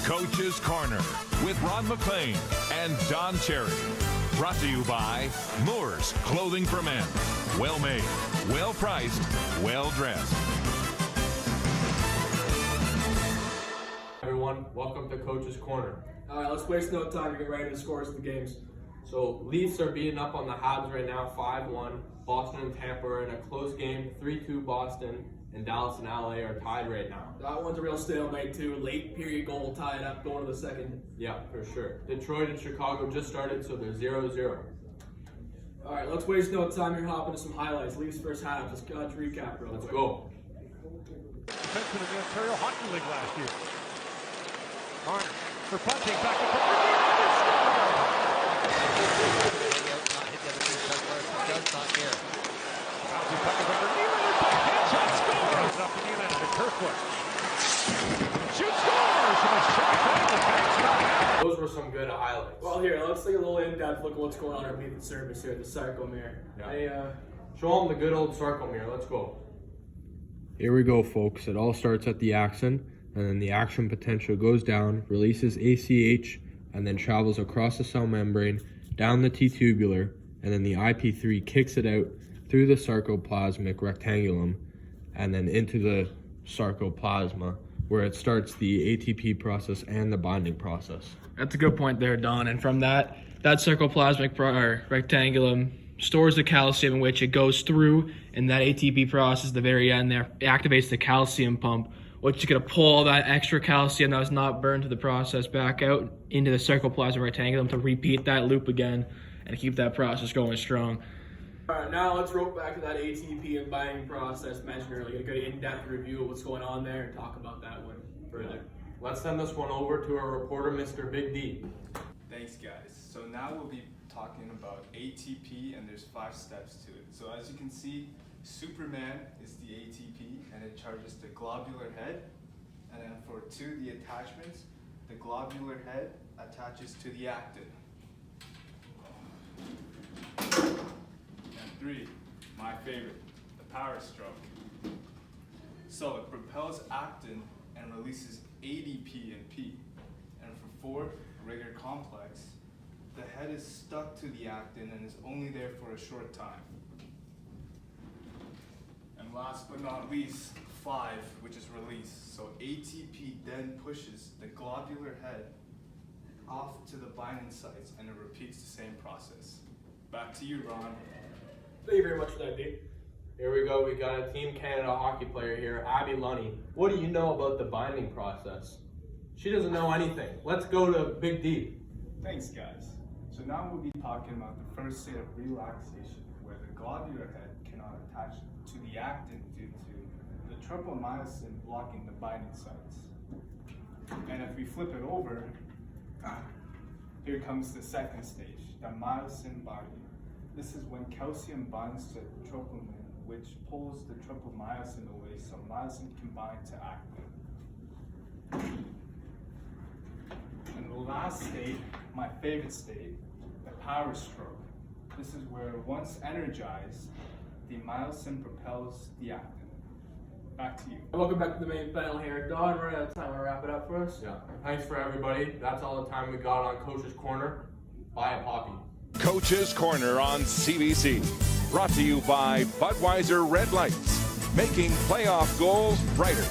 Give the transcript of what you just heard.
Coach's Corner with Ron McLean and Don Cherry. Brought to you by Moore's Clothing for Men. Well made, well priced, well dressed. Everyone, welcome to Coach's Corner. All right, let's waste no time to get right into the scores of the games. So Leafs are beating up on the Habs right now, 5-1. Boston and Tampa are in a close game, 3-2 Boston, and Dallas and LA are tied right now. That one's a real stalemate too. Late period goal tied up, going to the second. Yeah, for sure. Detroit and Chicago just started, so they're 0-0. All right, let's waste no time here. Hop into some highlights. Leafs first half. Let's recap real quick. Let's go. Defenseman in the Ontario Hockey League last year. Carter for punting back to Those were some good highlights. Well, here, let's take a little in-depth look at what's going on underneath the surface here at the Sarcomere. Yeah. Show them the good old Sarcomere. Let's go. Here we go, folks. It all starts at the axon, and then the action potential goes down, releases ACH, and then travels across the cell membrane, down the T-tubular, and then the IP3 kicks it out through the sarcoplasmic rectangulum, and then into the sarcoplasma, where it starts the ATP process and the binding process. That's a good point there, Don. And from that sarcoplasmic rectangulum stores the calcium, in which it goes through, and that ATP process at the very end there activates the calcium pump, which is going to pull all that extra calcium that was not burned to the process back out into the sarcoplasmic rectangulum to repeat that loop again and keep that process going strong. All right, now let's rope back to that ATP and binding process mentioned earlier. Get a good in-depth review of what's going on there and talk about that one further. Let's send this one over to our reporter, Mr. Big D. Thanks, guys. So now we'll be talking about ATP, and there's 5 steps to it. So as you can see, Superman is the ATP, and it charges the globular head. And then for 2, the attachments, the globular head attaches to the actin. And 3, my favorite, the power stroke. So it propels actin and releases ADP and P. And for 4, rigor complex, the head is stuck to the actin and is only there for a short time. And last but not least, 5, which is release. So ATP then pushes the globular head off to the binding sites, and it repeats the same process. Back to you, Ron. Thank you very much for that, D. Here we go. We got a Team Canada hockey player here, Abby Lunny. What do you know about the binding process? She doesn't know anything. Let's go to Big D. Thanks, guys. So now we'll be talking about the first state of relaxation, where the globular head cannot attach to the actin due to the tropomyosin blocking the binding sites. And if we flip it over, here comes the second stage, the myosin binding. This is when calcium binds to troponin, which pulls the tropomyosin away so myosin can bind to actin. And the last state, my favorite state, the power stroke. This is where once energized, the myosin propels the actin. Back to you. Welcome back to the main panel here. Don, we're out of time. Want to wrap it up for us? Yeah. Thanks for everybody. That's all the time we got on Coach's Corner. Buy a poppy. Coach's Corner on CBC. Brought to you by Budweiser Red Lights. Making playoff goals brighter.